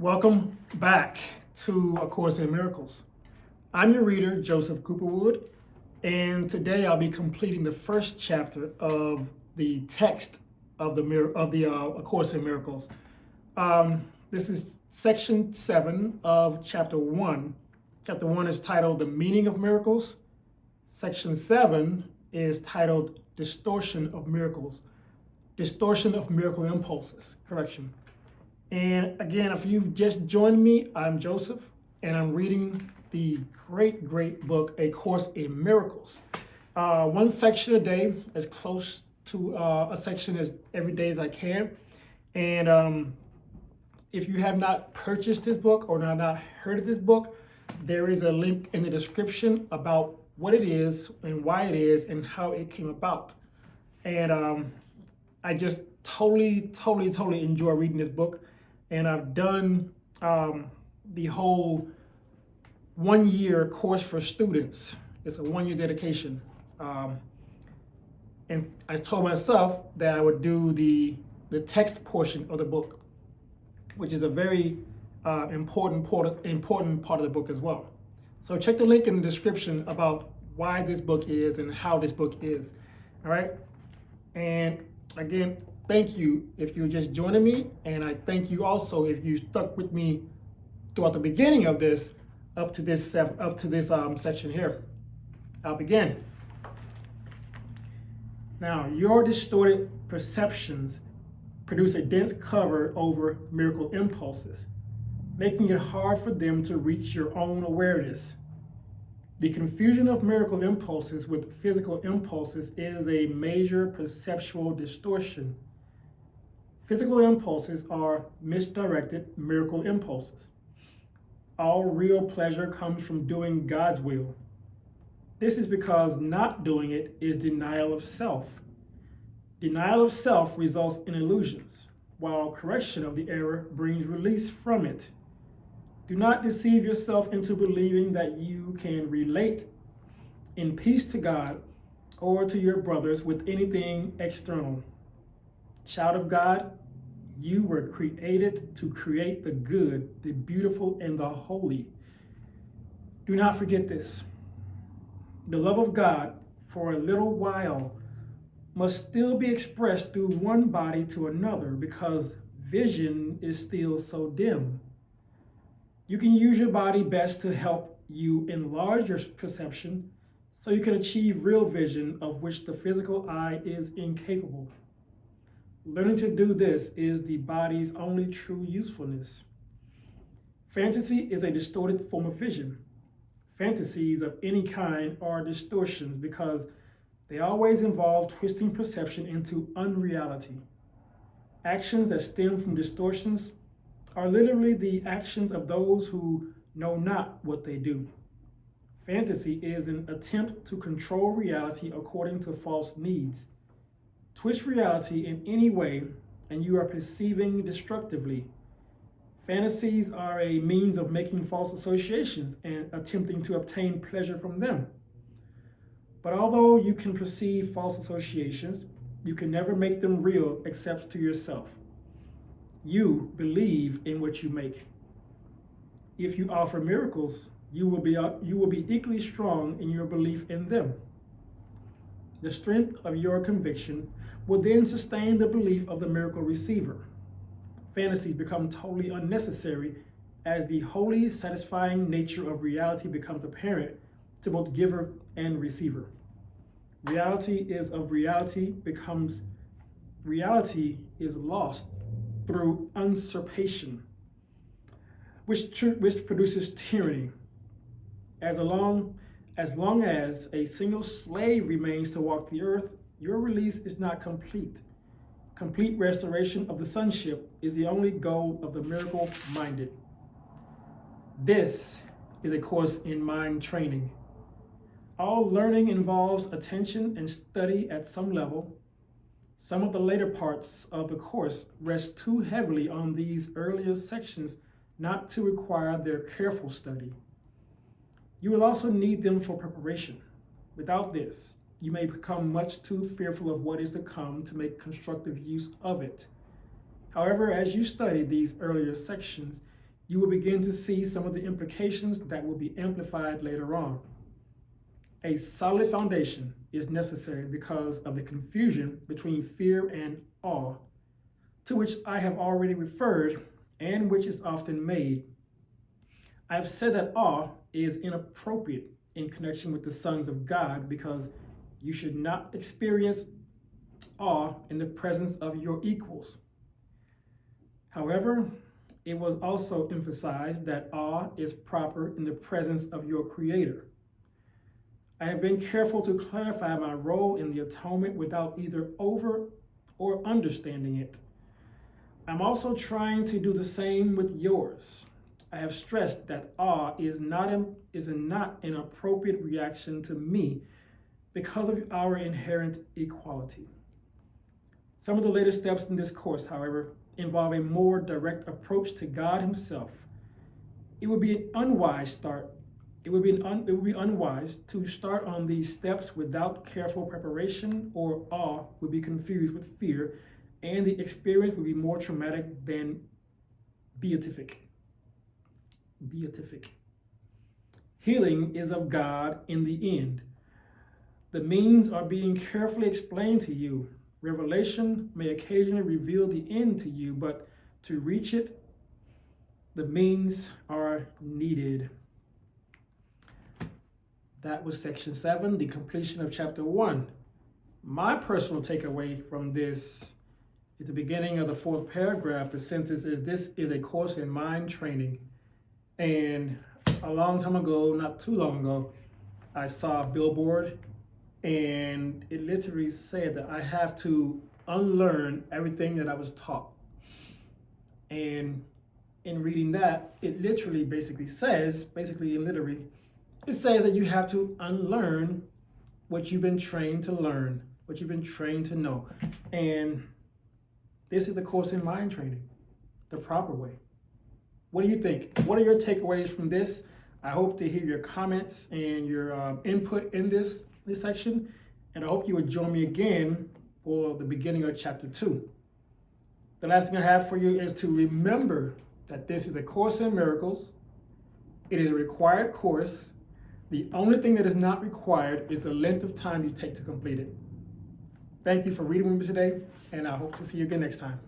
Welcome back to A Course in Miracles. I'm your reader, Joseph Cooperwood, and today I'll be completing the first chapter of the text of A Course in Miracles. This is Section 7 of Chapter 1. Chapter 1 is titled The Meaning of Miracles. Section 7 is titled Distortion of Miracles. Distortion of Miracle Impulses, correction. And again, if you've just joined me, I'm Joseph, and I'm reading the great book, A Course in Miracles. One section a day, as close to a section as every day as I can. And if you have not purchased this book or not heard of this book, there is a link in the description about what it is and why it is and how it came about. And I just totally enjoy reading this book. And I've done the whole 1 year course for students. It's a 1 year dedication. And I told myself that I would do the text portion of the book, which is a very important part of the book as well. So check the link in the description about why this book is and how this book is. All right. And again, thank you if you're just joining me, and I thank you also if you stuck with me throughout the beginning of this, up to this section here. I'll begin. Now, your distorted perceptions produce a dense cover over miracle impulses, making it hard for them to reach your own awareness. The confusion of miracle impulses with physical impulses is a major perceptual distortion. Physical impulses are misdirected miracle impulses. All real pleasure comes from doing God's will. This is because not doing it is denial of self. Denial of self results in illusions, while correction of the error brings release from it. Do not deceive yourself into believing that you can relate in peace to God or to your brothers with anything external. Child of God, you were created to create the good, the beautiful, and the holy. Do not forget this. The love of God for a little while must still be expressed through one body to another because vision is still so dim. You can use your body best to help you enlarge your perception so you can achieve real vision of which the physical eye is incapable. Learning to do this is the body's only true usefulness. Fantasy is a distorted form of vision. Fantasies of any kind are distortions because they always involve twisting perception into unreality. Actions that stem from distortions are literally the actions of those who know not what they do. Fantasy is an attempt to control reality according to false needs. Twist reality in any way, and you are perceiving destructively. Fantasies are a means of making false associations and attempting to obtain pleasure from them. But although you can perceive false associations, you can never make them real except to yourself. You believe in what you make. If you offer miracles, you will be equally strong in your belief in them. The strength of your conviction will then sustain the belief of the miracle receiver. Fantasies become totally unnecessary as the wholly satisfying nature of reality becomes apparent to both giver and receiver. Reality is lost through usurpation, which produces tyranny. As long as a single slave remains to walk the earth, your release is not complete. Complete restoration of the sonship is the only goal of the miracle-minded. This is a course in mind training. All learning involves attention and study at some level. Some of the later parts of the course rest too heavily on these earlier sections not to require their careful study. You will also need them for preparation. Without this, you may become much too fearful of what is to come to make constructive use of it. However, as you study these earlier sections, you will begin to see some of the implications that will be amplified later on. A solid foundation is necessary because of the confusion between fear and awe, to which I have already referred and which is often made. I have said that awe is inappropriate in connection with the sons of God because you should not experience awe in the presence of your equals. However, it was also emphasized that awe is proper in the presence of your Creator. I have been careful to clarify my role in the atonement without either over or understanding it. I'm also trying to do the same with yours. I have stressed that awe is not an appropriate reaction to me because of our inherent equality. Some of the later steps in this course, however, involve a more direct approach to God Himself. It would be unwise to start on these steps without careful preparation, or awe would be confused with fear, and the experience would be more traumatic than beatific. Healing is of God in the end. The means are being carefully explained to you. Revelation may occasionally reveal the end to you, but to reach it, the means are needed. That was Section 7, the completion of Chapter 1. My personal takeaway from this is the beginning of the 4th paragraph. The sentence is, "This is a course in mind training." And a long time ago, not too long ago, I saw a billboard, and it literally said that I have to unlearn everything that I was taught. And in reading that, it literally it says that you have to unlearn what you've been trained to learn, what you've been trained to know. And this is the course in mind training, the proper way. What do you think? What are your takeaways from this? I hope to hear your comments and your input in this section, and I hope you would join me again for the beginning of Chapter 2. The last thing I have for you is to remember that this is a course in miracles. It is a required course. The only thing that is not required is the length of time you take to complete it. Thank you for reading with me today, and I hope to see you again next time.